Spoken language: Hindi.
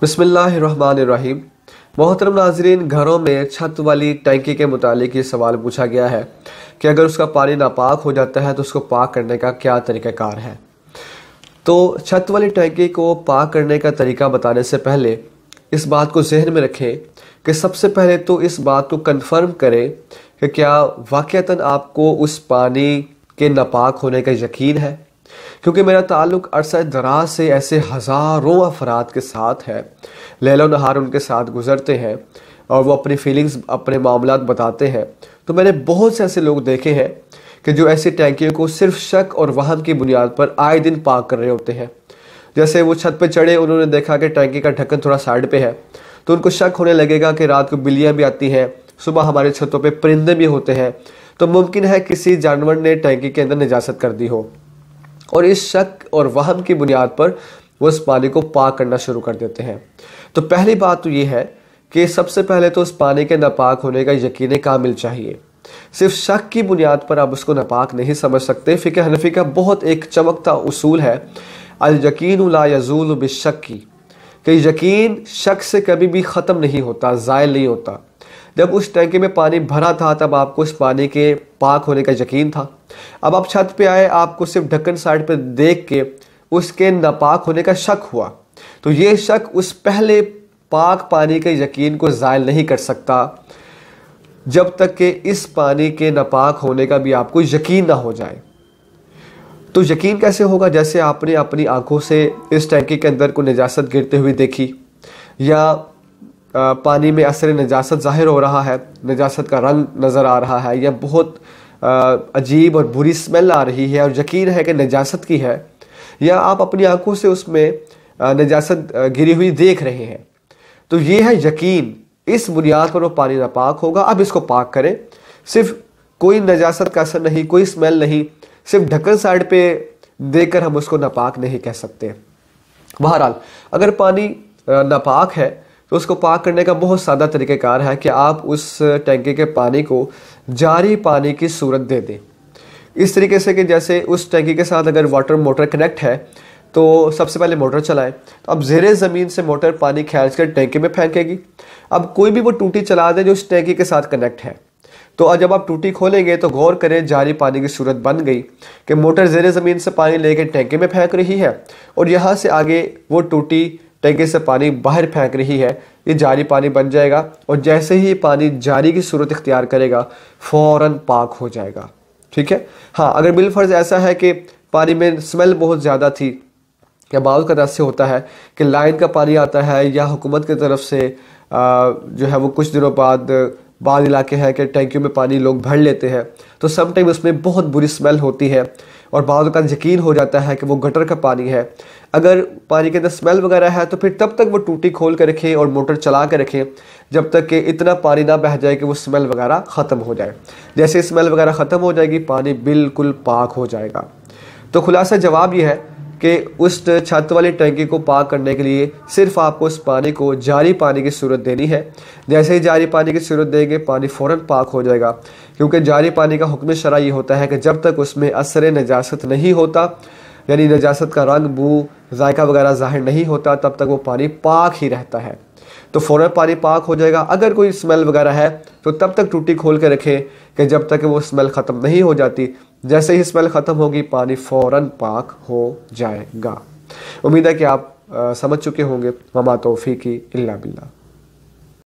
बिस्मिल्लाहिर्रहमानिर्रहीम। मोहतरम नाजरीन, घरों में छत वाली टैंकी के मुतालिक ये सवाल पूछा गया है कि अगर उसका पानी नापाक हो जाता है तो उसको पाक करने का क्या तरीक़ाकार है। तो छत वाली टैंकी को पाक करने का तरीका बताने से पहले इस बात को जहन में रखें कि सबसे पहले तो इस बात को कन्फर्म करें कि क्या वाक़तन आपको उस पानी के नापाक होने का यकीन है, क्योंकि मेरा ताल्लुक़ अरसा दराज से ऐसे हज़ारों अफराद के साथ है, लैलो नहार उनके साथ गुज़रते हैं और वो अपनी फीलिंग्स, अपने मामलात बताते हैं। तो मैंने बहुत से ऐसे लोग देखे हैं कि जो ऐसी टैंकियों को सिर्फ शक और वहम की बुनियाद पर आए दिन पाक कर रहे होते हैं। जैसे वो छत पे चढ़े, उन्होंने देखा कि टैंकी का ढक्कन थोड़ा साइड पे है, तो उनको शक होने लगेगा कि रात को बिल्लियाँ भी आती हैं, सुबह हमारे छतों पे परिंदे भी होते हैं, तो मुमकिन है किसी जानवर ने टैंकी के अंदर निजासत कर दी हो। और इस शक और वहम की बुनियाद पर वो उस पानी को पाक करना शुरू कर देते हैं। तो पहली बात तो ये है कि सबसे पहले तो उस पानी के नापाक होने का यकीन कामिल चाहिए। सिर्फ शक की बुनियाद पर आप उसको नापाक नहीं समझ सकते। फ़िक़्ह हनफ़ी का बहुत एक चमकता उसूल है, अल यकीन ला यज़ूल बिश्शक की, कि यकीन शक से कभी भी ख़त्म नहीं होता, ज़ायल नहीं होता। जब उस टैंकी में पानी भरा था तब आपको उस पानी के पाक होने का यकीन था। अब आप छत पे आए, आपको सिर्फ ढक्कन साइड पे देख के उसके नापाक होने का शक हुआ, तो ये शक उस पहले पाक पानी के यकीन को ज़ायल नहीं कर सकता जब तक कि इस पानी के नापाक होने का भी आपको यकीन ना हो जाए। तो यकीन कैसे होगा? जैसे आपने अपनी आंखों से इस टैंकी के अंदर को निजासत गिरते हुए देखी, या पानी में असर नजासत ज़ाहिर हो रहा है, नजासत का रंग नज़र आ रहा है, या बहुत अजीब और बुरी स्मेल आ रही है और यकीन है कि नजासत की है, या आप अपनी आंखों से उसमें नजासत गिरी हुई देख रहे हैं, तो ये है यकीन। इस बुनियाद पर वो पानी नापाक होगा। अब इसको पाक करें, सिर्फ कोई नजासत का असर नहीं, कोई स्मेल नहीं, सिर्फ ढक्कन साइड पे देखकर हम उसको नापाक नहीं कह सकते। बहरहाल, अगर पानी नापाक है तो उसको पाक करने का बहुत सादा तरीक़ाकार है कि आप उस टैंकी के पानी को जारी पानी की सूरत दे दें। इस तरीके से कि जैसे उस टैंकी के साथ अगर वाटर मोटर कनेक्ट है तो सबसे पहले मोटर चलाएं, तो अब ज़ेरे ज़मीन से मोटर पानी खींच कर टैंकी में फेंकेगी। अब कोई भी वो टूटी चला दें जो उस टैंकी के साथ कनेक्ट है, तो जब आप टूटी खोलेंगे तो गौर करें जारी पानी की सूरत बन गई कि मोटर ज़ेरे ज़मीन से पानी लेकर टैंकी में फेंक रही है और यहाँ से आगे वो टूटी टैंकी से पानी बाहर फेंक रही है। ये जारी पानी बन जाएगा और जैसे ही पानी जारी की सूरत इख्तियार करेगा फ़ौरन पाक हो जाएगा। ठीक है। हाँ, अगर बिलफर्ज ऐसा है कि पानी में स्मेल बहुत ज़्यादा थी, या बाज़ का ऐसे होता है कि लाइन का पानी आता है या हुकूमत की तरफ से जो है वो कुछ दिनों बाद इलाके हैं कि टैंकियों में पानी लोग भर लेते हैं, तो समटाइम उसमें बहुत बुरी स्मेल होती है और बाद का यकीन हो जाता है कि वो गटर का पानी है। अगर पानी के अंदर स्मेल वगैरह है तो फिर तब तक वो टूटी खोल कर रखें और मोटर चला कर रखें जब तक कि इतना पानी ना बह जाए कि वो स्मेल वगैरह ख़त्म हो जाए। जैसे स्मेल वगैरह ख़त्म हो जाएगी, पानी बिल्कुल पाक हो जाएगा। तो खुलासा जवाब ये है कि उस छत वाली टैंकी को पाक करने के लिए सिर्फ आपको उस पानी को जारी पानी की सूरत देनी है। जैसे ही जारी पानी की सूरत देंगे पानी फ़ौरन पाक हो जाएगा, क्योंकि जारी पानी का हुक्म शरअ ये होता है कि जब तक उसमें असर नजासत नहीं होता, यानी नजासत का रंग, बू, जायका वगैरह ज़ाहिर नहीं होता, तब तक वो पानी पाक ही रहता है। तो फ़ौरन पानी पाक हो जाएगा। अगर कोई स्मेल वगैरह है तो तब तक टूटी खोल के रखें कि जब तक वो स्मेल ख़त्म नहीं हो जाती। जैसे ही स्मेल ख़त्म होगी पानी फ़ौरन पाक हो जाएगा। उम्मीद है कि आप समझ चुके होंगे। वमा तौफ़ीक़ी इल्ला बिल्लाह।